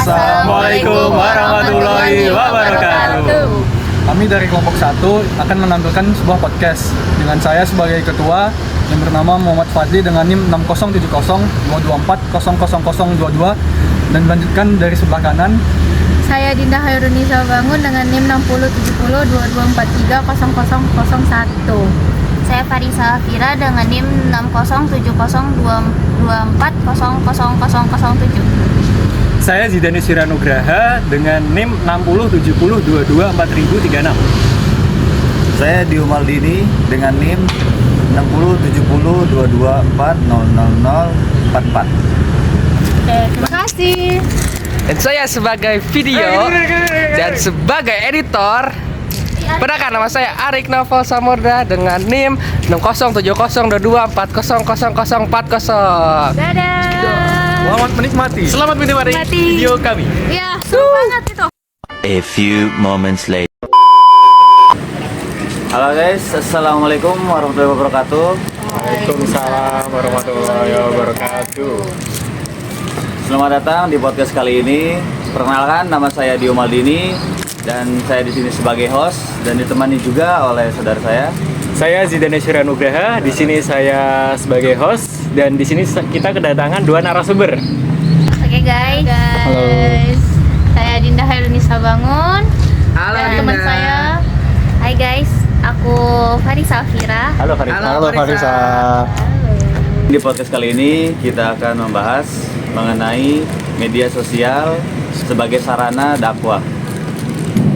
Assalamualaikum warahmatullahi wabarakatuh. Kami dari kelompok 1 akan menampilkan sebuah podcast dengan saya sebagai ketua yang bernama Muhammad Fadli dengan NIM 6070224000022 dan dilanjutkan dari sebelah kanan. Saya Dinda Hairunisa Bangun dengan NIM 6070224300001. Saya Farisa Afira dengan NIM 6070224000007. Saya Zidane Siranugraha dengan NIM 607022436. Saya Dio Maldini dengan NIM 6070224000044. Oke, terima kasih. Dan saya sebagai video dan sebagai editor, perkenalkan nama saya Arik Novel Samordra dengan NIM 6070224000040. Dadah. Selamat menikmati. Selamat menikmati video kami. Iya, seru banget itu. A few moments later. Halo guys, assalamualaikum warahmatullahi wabarakatuh. Waalaikumsalam warahmatullahi wabarakatuh. Selamat datang di podcast kali ini. Perkenalkan, nama saya Dio Maldini dan saya di sini sebagai host dan ditemani juga oleh saudara saya. Saya Zidane Siranugraha. Di sini saya sebagai host dan di sini kita kedatangan dua narasumber. Oke guys. Saya Dinda Hairunisa Bangun. Halo Dan teman saya. Hai guys, aku Farisa Afira. Halo Farisa. Halo Farisa. Di podcast kali ini kita akan membahas mengenai media sosial sebagai sarana dakwah.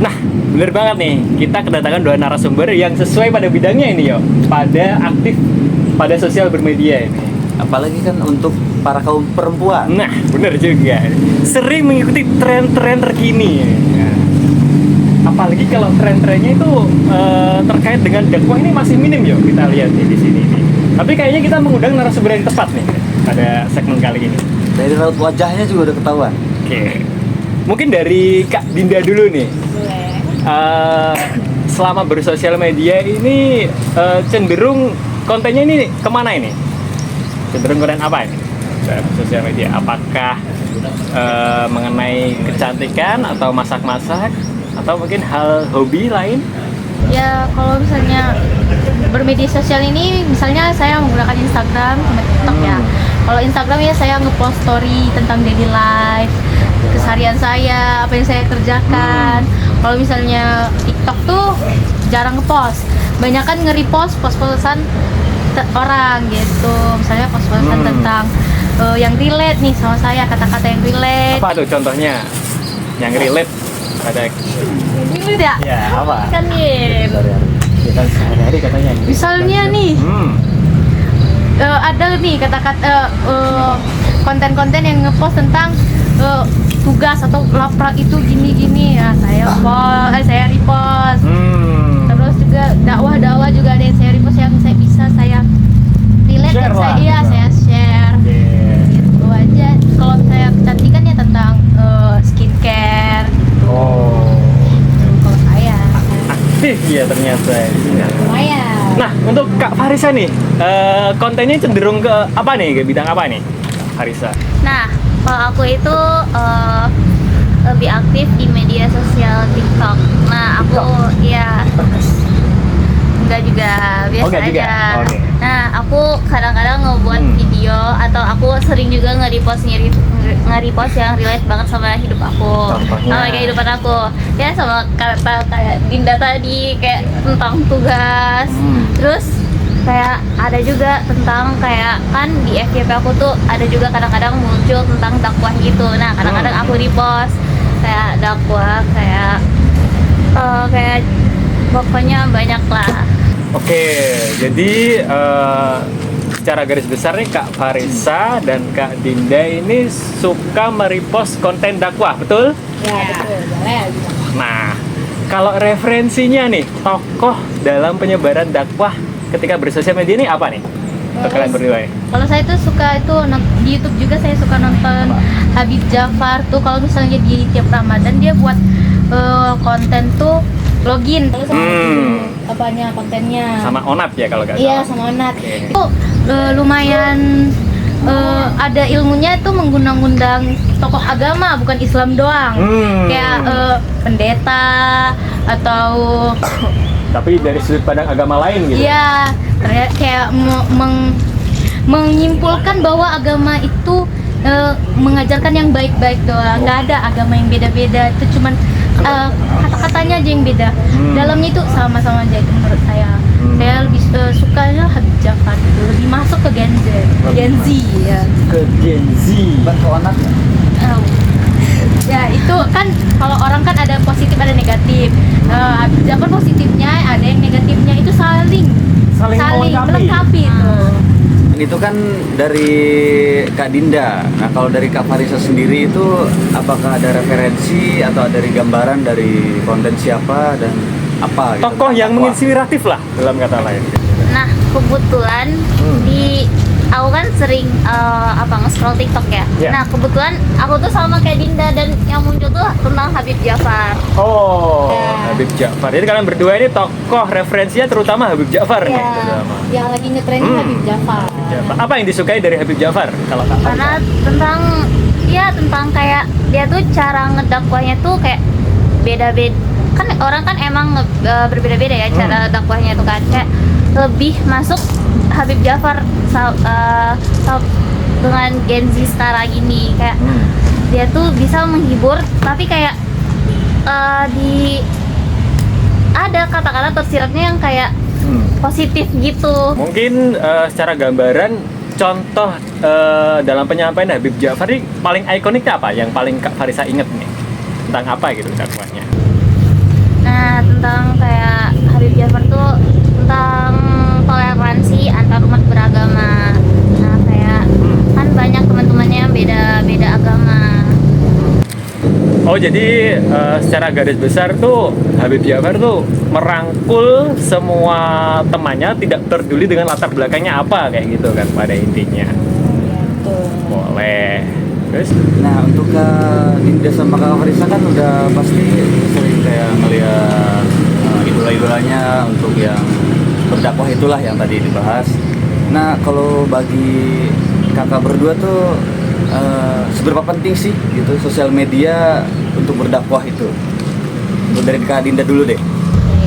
Nah, bener banget nih. Kita kedatangan dua narasumber yang sesuai pada bidangnya ini, yo. Pada aktif pada sosial bermedia ini. Apalagi kan untuk para kaum perempuan. Nah, bener juga. Sering mengikuti tren-tren terkini. Nah, apalagi kalau tren-trennya itu terkait dengan dakwah ini masih minim, yo. Kita lihat nih di sini nih. Tapi kayaknya kita mengundang narasumber yang tepat nih pada segmen kali ini. Dari raut wajahnya juga udah ketahuan. Oke. Mungkin dari Kak Dinda dulu nih. Selama bersosial media ini cenderung kontennya ini kemana ini? Cenderung konten apa ini? Dalam sosial media, apakah mengenai kecantikan atau masak-masak atau mungkin hal hobi lain? Ya, kalau misalnya bermedia sosial ini, misalnya saya menggunakan Instagram sama TikTok ya. Kalau Instagram ya saya ngepost story tentang daily life, keseharian saya, apa yang saya kerjakan. Kalau misalnya TikTok tuh jarang ngepost, banyak kan nge-repost post-postan orang gitu. Misalnya post-postan tentang yang relate nih sama saya, kata-kata yang relate. Apa tuh contohnya? Yang relate ada Relate ya? ya apa? Kan nih. Kita sehari-hari katanya. Misalnya nih, ada nih kata-kata konten-konten yang ngepost tentang tugas atau laprak itu gini-gini ya, saya repost. Terus juga dakwah juga ada yang saya repost yang saya bisa saya relate Share dan lah, saya share. Gitu aja. Kalau saya kecantikan ya tentang skincare. Kalau saya Aktif ya ternyata. lumayan. Nah, untuk Kak Farisa nih, kontennya cenderung ke apa nih? Ke bidang apa nih, Farisa? Nah, kalau aku itu lebih aktif di media sosial TikTok. Nah, aku ya enggak juga, biasa enggak juga? aja. Oke. Nah, aku kadang-kadang ngebuat video atau aku sering juga nge-repost yang relate banget sama hidup aku, Contohnya? sama kehidupan aku. Ya sama kata kayak Dinda tadi, kayak tentang tugas. Terus kayak ada juga tentang kayak kan di FYP aku tuh ada juga kadang-kadang muncul tentang dakwah gitu. Nah, kadang-kadang aku repost kayak dakwah kayak pokoknya banyak lah. Oke, jadi secara garis besar nih Kak Farisa dan Kak Dinda ini suka merepost konten dakwah, betul? Ya, betul. Boleh. Nah, kalau referensinya nih, tokoh dalam penyebaran dakwah ketika bersosial media ini apa nih? Untuk kalian berdua ya? Kalau saya tuh suka itu di YouTube juga saya suka nonton Habib Jafar tuh. Kalau misalnya di tiap Ramadan dia buat konten tuh login sama kontennya Sama Onat ya kalau nggak iya salah. sama Onat. Oke. Itu lumayan ada ilmunya itu mengundang-undang tokoh agama, bukan Islam doang. Kayak pendeta atau Tapi dari sudut pandang agama lain gitu. iya, kayak menyimpulkan bahwa agama itu mengajarkan yang baik-baik doang. Nggak ada agama yang beda-beda, itu cuman kata-katanya aja yang beda. Dalamnya itu sama-sama aja itu menurut saya. Saya lebih sukanya Habib Ja'far gitu, lebih masuk ke Gen Z ya. Ke Gen Z. Bantu anak ya? Ya itu kan kalau orang kan ada positif ada negatif. Habib Ja'far positifnya ada yang negatifnya, itu saling melengkapi itu. Itu kan dari Kak Dinda. Nah, kalau dari Kak Farisa sendiri itu apakah ada referensi atau dari gambaran dari konten siapa dan apa gitu? Tokoh yang menginspiratif lah dalam kata lain. Nah, kebetulan aku kan sering nge-scroll TikTok ya. Yeah. Nah, kebetulan aku tuh sama kayak Dinda dan yang muncul tuh tentang Habib Ja'far. Oh, Habib Ja'far. Jadi kalian berdua ini tokoh referensinya terutama Habib Ja'far nih. terutama. Yang lagi ngetrending Habib Ja'far. Apa yang disukai dari Habib Ja'far kalau Kak Karena tentang kayak dia tuh cara ngedakwahnya tuh kayak beda-beda. Kan orang kan emang berbeda-beda ya cara dakwahnya tuh kan, kayak lebih masuk Habib Ja'far dengan Gen Z sekarang ini, kayak dia tuh bisa menghibur tapi kayak ada kata-kata tersiratnya yang kayak positif gitu. Mungkin secara gambaran contoh dalam penyampaian Habib Ja'far ini paling ikoniknya apa? Yang paling Kak Farisa inget nih? Tentang apa gitu dakwahnya? Nah, tentang kayak Habib Ja'far tuh tentang toleransi antar umat beragama. Nah, kayak kan banyak teman-temannya yang beda-beda agama. Oh, jadi secara garis besar tuh Habib Ja'far tuh merangkul semua temannya, tidak peduli dengan latar belakangnya apa, kayak gitu kan pada intinya. Boleh. Terus? Nah, untuk Kak Dinda sama Kak Farisa kan udah pasti sering kayak ngeliat idola-idolanya untuk yang berdakwah itulah yang tadi dibahas. Nah, kalau bagi kakak berdua tuh seberapa penting sih gitu sosial media untuk berdakwah itu? Untuk dari Kak Dinda dulu deh.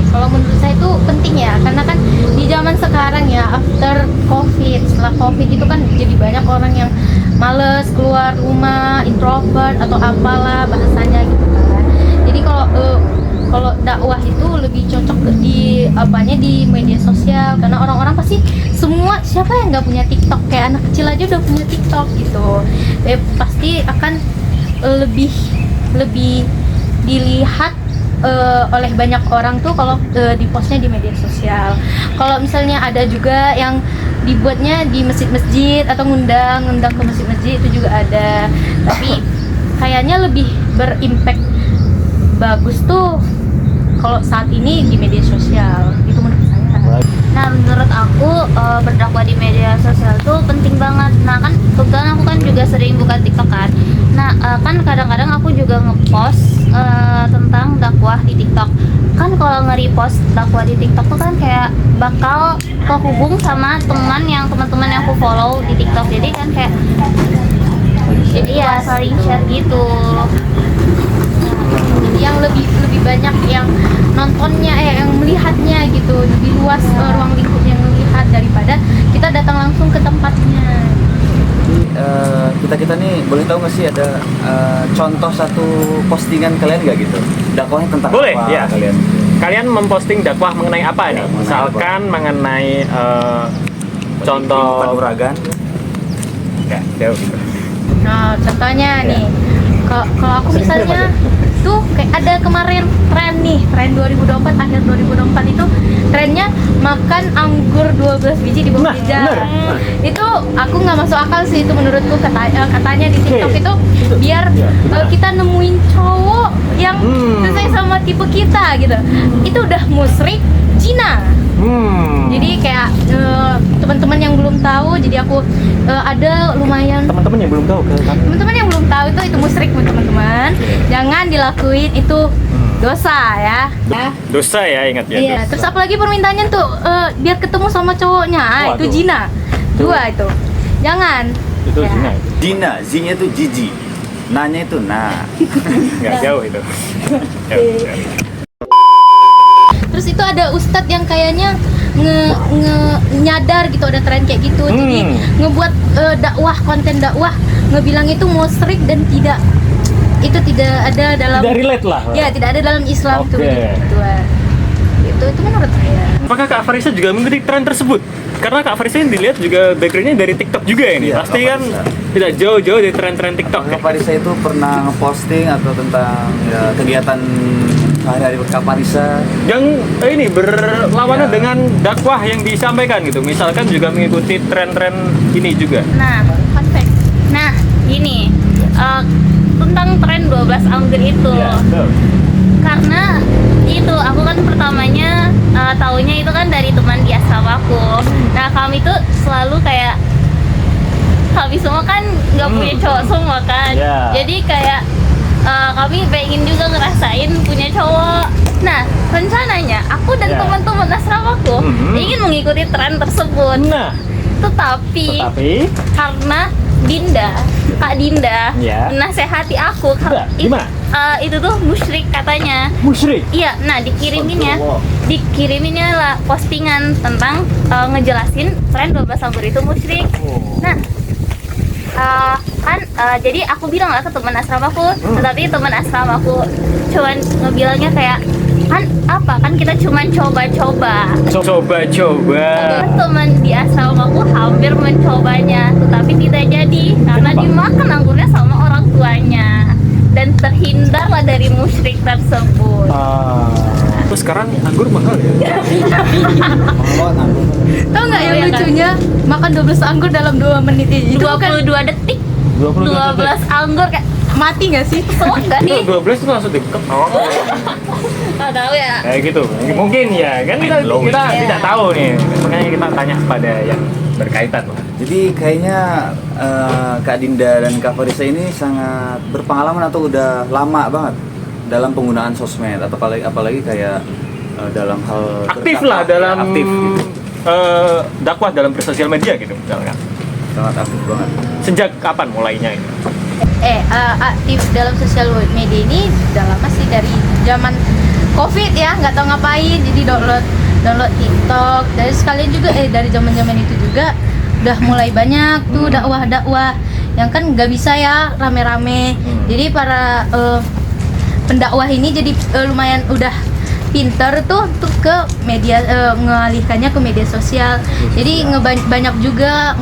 Kalau menurut saya itu penting ya, karena kan di zaman sekarang ya, after COVID, setelah COVID itu kan jadi banyak orang yang males keluar rumah, introvert atau apalah bahasanya gitu kan. Jadi kalau dakwah itu lebih cocok di media sosial, karena orang-orang pasti semua, siapa yang nggak punya TikTok, kayak anak kecil aja udah punya TikTok gitu. Pasti akan lebih dilihat oleh banyak orang tuh kalau di postnya di media sosial. Kalau misalnya ada juga yang dibuatnya di masjid-masjid atau ngundang ke masjid-masjid, itu juga ada. Tapi kayaknya lebih berimpact bagus tuh kalau saat ini di media sosial. Itu menurut saya. Nah, menurut aku berdakwah di media sosial tuh penting banget. Nah, kan kebetulan aku kan juga sering buka TikTok kan. Nah, kan kadang-kadang aku juga ngepost tentang dakwah di TikTok. Kan kalau nge-repost dakwah di TikTok tuh kan kayak bakal kehubung sama teman-teman yang aku follow di TikTok. Jadi kan kayak jadi ya saling share gitu. Jadi yang lebih banyak yang nontonnya, yang melihatnya gitu, lebih luas ruang lingkup yang melihat daripada kita datang langsung ke tempatnya. Kita nih boleh tahu nggak sih ada contoh satu postingan kalian nggak gitu? Dakwahnya tentang Boleh, apa ya. kalian? Kalian memposting dakwah mengenai apa nih? mengenai Misalkan mengenai contoh Panuragan. ya, jauh gitu. Nah, contohnya nih, kalau aku misalnya tuh kayak ada kemarin tren 2024, akhir 2024 itu trennya makan anggur 12 biji di bawah meja. Itu aku nggak masuk akal sih, itu menurutku katanya di TikTok itu biar kita nemuin cowok yang sesuai sama tipe kita gitu. Itu udah musyrik Cina. Jadi kayak teman-teman yang belum tahu, jadi aku ada lumayan Teman-teman yang belum tahu ke kami. teman-teman yang belum tahu itu musyrik teman-teman. Jangan dilakuin, itu dosa ya. Dosa ya, ingat ya. Iya, dosa. terus apalagi permintaannya tuh biar ketemu sama cowoknya, itu Waduh. zina. Dua itu. Jangan. Itu Ya. zina. Dina, Z-nya itu jiji. Nanya itu nah. Nggak jauh itu. Jauh. Terus itu ada ustadz yang kayaknya nyadar gitu ada tren kayak gitu. Jadi ngebuat dakwah, konten dakwah, ngebilang itu musyrik dan tidak ada dalam Tidak relate lah. ya tidak ada dalam Islam tuh Oke. begituan. Itu menurut saya. Apakah Kak Farisa juga mengikuti tren tersebut? Karena Kak Farisa ini dilihat juga backgroundnya dari TikTok juga ini. Iya, Pasti Kak kan Farisa. tidak jauh-jauh dari tren-tren TikTok. Kak Farisa itu pernah ngeposting atau tentang ya, kegiatan hari-hari Kak Farisa. Yang ini berlawanan Ya. dengan dakwah yang disampaikan gitu. Misalkan juga mengikuti tren-tren ini juga. Nah, fun fact. Nah, gini, tentang tren 12 anggur itu. Iya, betul. Karena itu aku kan pertamanya taunya itu kan dari teman di asrama aku. Nah, kami tuh selalu kayak kami semua kan nggak punya cowok semua kan. Ya. Jadi kayak kami pengen juga ngerasain punya cowok. Nah, rencananya aku dan Ya. teman-teman asramaku ingin mengikuti tren tersebut. Nah, Tetapi karena Kak Dinda Ya. menasehati aku Udah, gimana? itu tuh musyrik katanya. musyrik. Iya, nah dikiriminnya lah postingan tentang ngejelasin tren 12 anggur itu musyrik. Nah, jadi aku bilang lah ke teman asramaku, tetapi teman asramaku cuman ngebilangnya kayak kan kita cuman coba-coba. Coba-coba. Teman di asramaku hampir mencobanya, tetapi tidak jadi karena dimakan anggurnya sama orang tuanya dan terhindarlah dari musyrik tersebut. Terus sekarang anggur mahal ya? Tau nggak yang Iya kan? lucunya makan 12 anggur dalam 2 menit itu 22 detik 12 anggur kayak mati nggak sih? soak gak Itu nih? 12 itu langsung deket. Gak tahu ya. Kayak gitu. Mungkin ya, kan kita tidak tahu nih. Makanya kita tanya kepada yang berkaitan lah. Jadi kayaknya Kak Dinda dan Kak Farisa ini sangat berpengalaman atau udah lama banget dalam penggunaan sosmed atau apalagi kayak dalam hal Aktif berdakwah, lah dalam ya, aktif gitu. dakwah dalam bersosial media gitu misalkan. Sangat aktif banget. Sejak kapan mulainya ini? Aktif dalam sosial media ini udah lama sih, dari zaman COVID ya, nggak tahu ngapain jadi download TikTok. Dari sekalian juga dari zaman itu juga udah mulai banyak tuh dakwah yang kan nggak bisa ya rame-rame. Jadi para pendakwah ini jadi lumayan udah pinter tuh ke media, ngalihkannya ke media sosial. Jadi banyak juga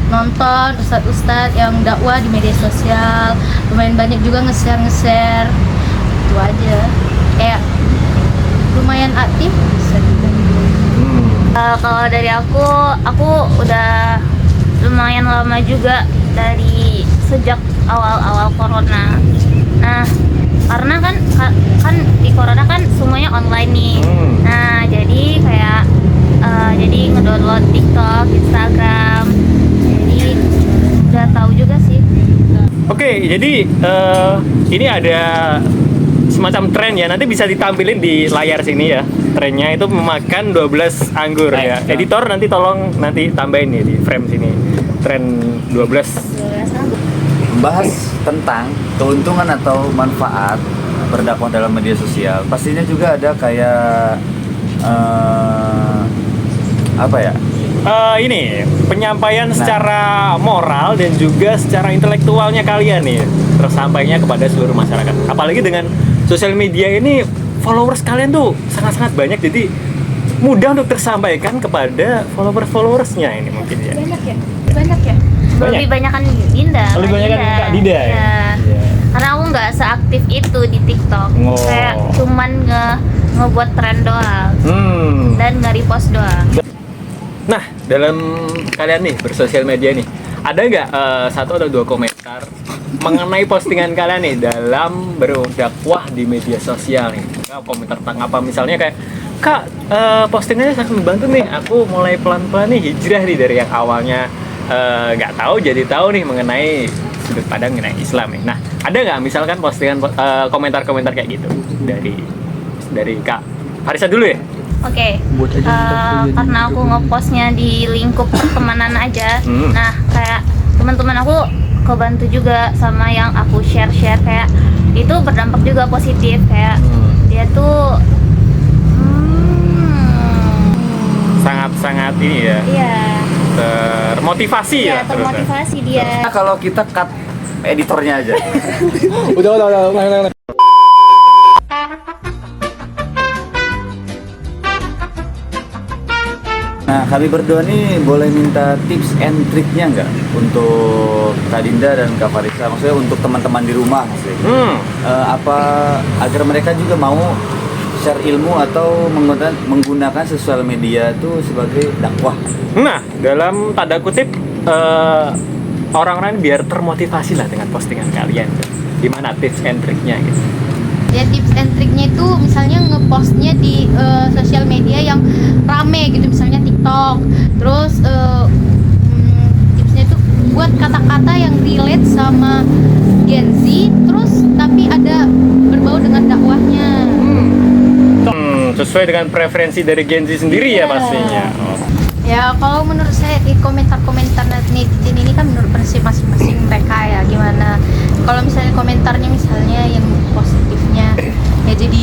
nonton ustadz-ustadz yang dakwah di media sosial, lumayan banyak juga nge-share itu aja, kayak lumayan aktif bisa dibilang. Kalau dari aku udah lumayan lama juga, dari sejak awal-awal corona. Nah, karena kan di corona kan semuanya online nih. Nah, jadi kayak jadi ngedownload TikTok, Instagram. Jadi udah tahu juga sih. Oke, jadi ini ada semacam tren ya. Nanti bisa ditampilin di layar sini ya. Trennya itu memakan 12 anggur ya. Editor nanti tolong nanti tambahin nih di frame sini. Tren 12. Membahas tentang keuntungan atau manfaat berdakwah dalam media sosial. Pastinya juga ada kayak apa ya? Ini penyampaian secara moral dan juga secara intelektualnya kalian nih tersampainya kepada seluruh masyarakat. Apalagi dengan sosial media ini followers kalian tuh sangat-sangat banyak, jadi mudah untuk tersampaikan kepada followers-followersnya ini mungkin ya. Banyak ya? Banyak. Lebih banyakan Dinda. Lebih banyakan Kak Dinda ya? Iya. Iya. Karena aku nggak seaktif itu di TikTok. Oh. Kayak cuman ngebuat tren doang dan nge-repost doang. Nah, dalam kalian nih bersosial media nih, ada nggak satu atau dua komentar mengenai postingan kalian nih dalam berdakwah di media sosial nih? Komentar tentang apa? Misalnya kayak, Kak, postingannya sangat membantu nih. Aku mulai pelan-pelan nih hijrah nih dari yang awalnya nggak tahu jadi tahu nih mengenai sudut pandang mengenai Islam nih. Nah, ada nggak misalkan postingan komentar-komentar kayak gitu dari Kak Farisa dulu ya? Oke, karena aku ngepostnya di lingkup pertemanan aja. Nah, kayak teman-teman aku kebantu juga sama yang aku share kayak itu berdampak juga positif kayak dia tuh sangat ini ya, iya termotivasi ya, termotivasi dia. Nah, kalau kita cut editornya aja. Udah, ulang. Nah, kami berdua nih boleh minta tips and triknya nggak untuk Kak Dinda dan Kak Farisa, maksudnya untuk teman-teman di rumah maksudnya. Apa agar mereka juga mau share ilmu atau menggunakan sosial media itu sebagai dakwah. Nah, dalam tanda kutip orang-orang biar termotivasi lah dengan postingan kalian. Gimana tips and triknya gitu? Ya tips and triknya itu misalnya ngepostnya di sosial media yang rame gitu, misalnya TikTok. Terus tipsnya itu buat kata-kata yang relate sama Gen Z, terus tapi ada berbau dengan dakwahnya. Sesuai dengan preferensi dari Gen Z sendiri ya pastinya. Ya kalau menurut saya di komentar-komentar netizen ini kan menurut prinsip masing-masing mereka ya gimana. Kalau misalnya komentarnya misalnya yang positifnya ya jadi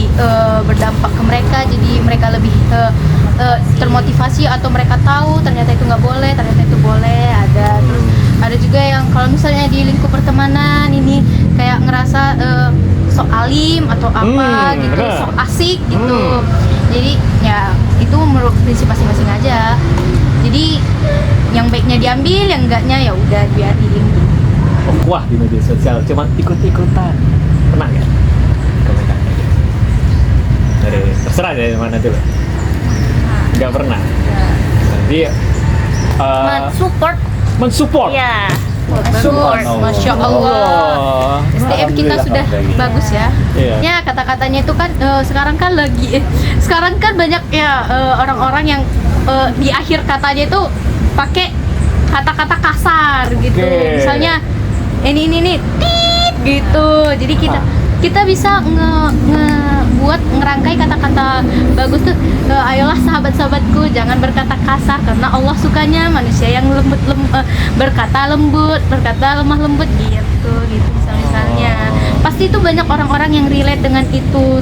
berdampak ke mereka, jadi mereka lebih termotivasi atau mereka tahu ternyata itu nggak boleh, ternyata itu boleh. Terus ada juga yang kalau misalnya di lingkup pertemanan ini kayak ngerasa sok alim atau apa gitu, sok asik gitu. Jadi ya itu menurut prinsip masing-masing aja. Jadi yang baiknya diambil, yang enggaknya ya udah biarin. Wah, di media sosial cuma ikut-ikutan. Pernah nggak? Komentarnya gitu. Dari terserah dari mana dulu. Nggak pernah. Jadi mensupport. Iya. Bagus, Masya Allah. SDM kita sudah bagus ya. Iya. Ya kata-katanya itu kan sekarang kan banyak ya orang-orang yang di akhir katanya itu pakai kata-kata kasar gitu. Oke. Misalnya ini tit gitu. Jadi kita bisa buat ngerangkai kata-kata bagus tuh. Ayolah sahabat-sahabatku, jangan berkata kasar karena Allah sukanya manusia yang berkata lemah lembut gitu misalnya. Pasti itu banyak orang-orang yang relate dengan itu.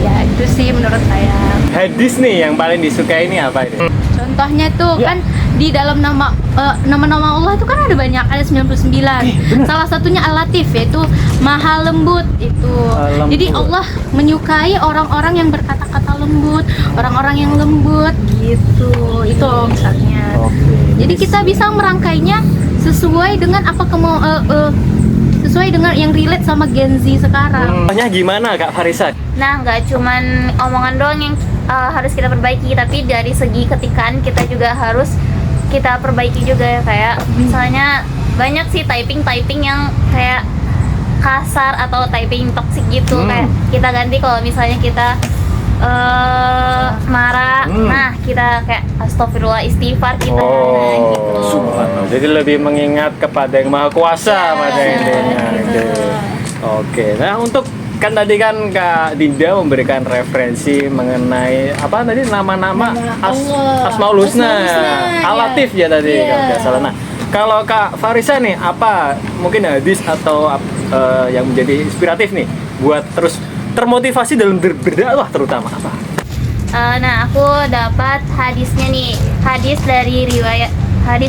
Ya itu sih menurut saya. Hadis nih yang paling disukai ini apa ini? Contohnya tuh kan di dalam nama-nama Allah itu kan ada banyak, ada 99. Salah satunya Al-Latif, yaitu Maha Lembut itu. Lembut. Jadi Allah menyukai orang-orang yang berkata-kata lembut, orang-orang yang lembut gitu. Itu misalnya. Jadi kita bisa merangkainya sesuai dengan sesuai dengan yang relate sama Gen Z sekarang. Contohnya gimana Kak Farisa? Nah, nggak cuman omongan doang yang harus kita perbaiki, tapi dari segi ketikan kita juga harus kita perbaiki juga. Kayak misalnya banyak sih typing yang kayak kasar atau typing toxic gitu. Kayak kita ganti kalau misalnya kita marah, nah kita kayak astagfirullah, istighfar kita gitu. Subhanallah. Jadi lebih mengingat kepada yang Maha Kuasa pada intinya. Oke. Nah, untuk kan tadi kan Kak Dinda memberikan referensi mengenai apa tadi nama-nama Asmaul Husna, Al-Latif ya tadi kalau nggak salah. Nah, kalau Kak Farisa nih apa mungkin hadis atau yang menjadi inspiratif nih buat terus termotivasi dalam berdakwah terutama apa? Nah, aku dapat hadisnya nih, hadis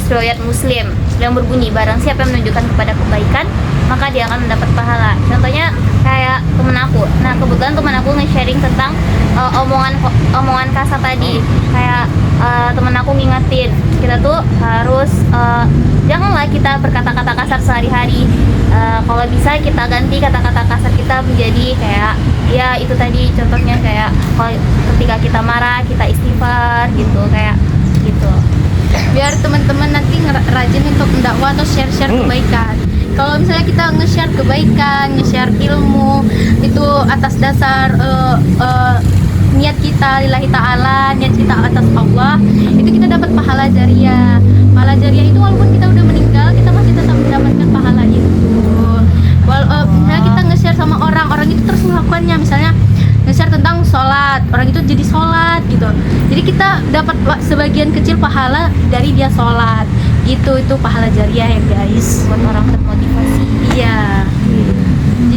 riwayat Muslim yang berbunyi barang siapa yang menunjukkan kepada kebaikan maka dia akan mendapat pahala. Contohnya kayak temen aku. Nah, kebetulan temen aku nge-sharing tentang omongan kasar tadi. Kayak temen aku ngingetin kita tuh harus janganlah kita berkata-kata kasar sehari-hari. Kalau bisa kita ganti kata-kata kasar kita menjadi kayak ya itu tadi contohnya kayak kalau ketika kita marah kita istighfar gitu kayak gitu. Biar teman-teman nanti rajin untuk mendakwah atau share-share kebaikan. Kalau misalnya kita nge-share kebaikan, nge-share ilmu itu atas dasar niat kita lillahi ta'ala, niat kita atas Allah, itu kita dapat pahala jariah. Pahala jariah itu walaupun kita udah meninggal, kita masih tetap mendapatkan pahala itu. Misalnya kita nge-share sama orang itu terus melakukannya, misalnya nge-share tentang sholat, orang itu jadi sholat gitu. Jadi kita dapat sebagian kecil pahala dari dia sholat itu pahala jariah ya guys, buat orang termotivasi. iya.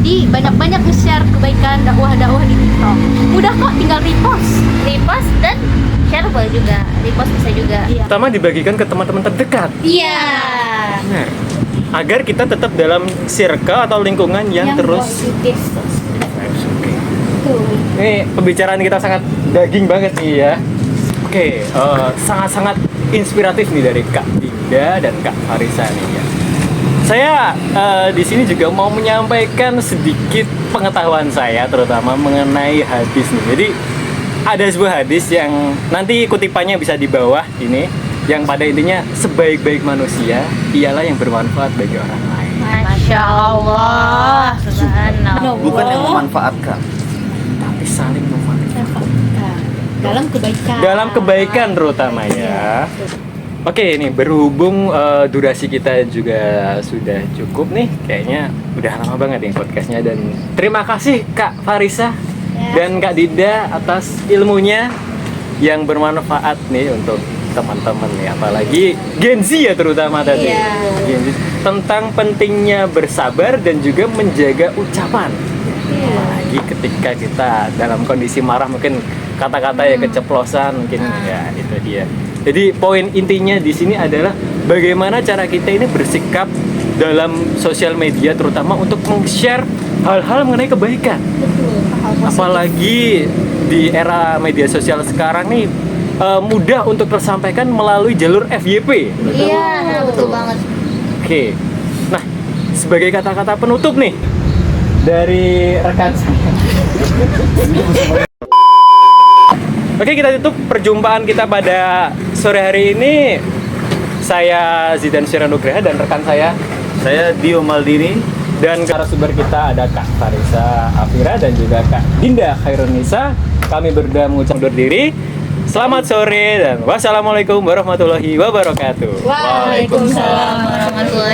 Jadi banyak-banyak nge-share kebaikan dakwah-dakwah di TikTok. Mudah kok, tinggal Repost dan share boleh juga, repost bisa juga. Iya. Pertama dibagikan ke teman-teman terdekat. Iya. Nah, agar kita tetap dalam circle atau lingkungan yang terus positif. Oke. Ini pembicaraan kita sangat daging banget nih ya. Oke, sangat-sangat inspiratif nih dari Kak Dinda dan Kak Farisa nih ya. Saya di sini juga mau menyampaikan sedikit pengetahuan saya, terutama mengenai hadis nih. Jadi ada sebuah hadis yang nanti kutipannya bisa di bawah ini, yang pada intinya sebaik-baik manusia ialah yang bermanfaat bagi orang lain. Masya Allah. Subhanallah. Bukan yang memanfaatkan. Tapi saling memanfaatkan. dalam kebaikan. Dalam kebaikan terutama ya. Oke, ini berhubung durasi kita juga sudah cukup nih, kayaknya udah lama banget nih podcastnya, dan terima kasih Kak Farisa dan Kak Dinda atas ilmunya yang bermanfaat nih untuk teman-teman nih, apalagi Gen Z ya terutama tadi. Gen Z, tentang pentingnya bersabar dan juga menjaga ucapan. Apalagi ketika kita dalam kondisi marah, mungkin kata-kata ya keceplosan, mungkin ya itu dia. Jadi poin intinya di sini adalah bagaimana cara kita ini bersikap dalam sosial media, terutama untuk meng-share hal-hal mengenai kebaikan. Apalagi di era media sosial sekarang nih mudah untuk tersampaikan melalui jalur FYP. Iya, betul banget. Oke. Nah, sebagai kata-kata penutup nih dari rekan saya. Oke, kita tutup perjumpaan kita pada sore hari ini. Saya Zidan Syiranugraha dan rekan saya Dio Maldini. dan narasumber kita ada Kak Farisa Afira dan juga Kak Dinda Khairunisa. Kami berdua mengucap undur diri. Selamat sore dan wassalamualaikum warahmatullahi wabarakatuh. Waalaikumsalam warahmatullahi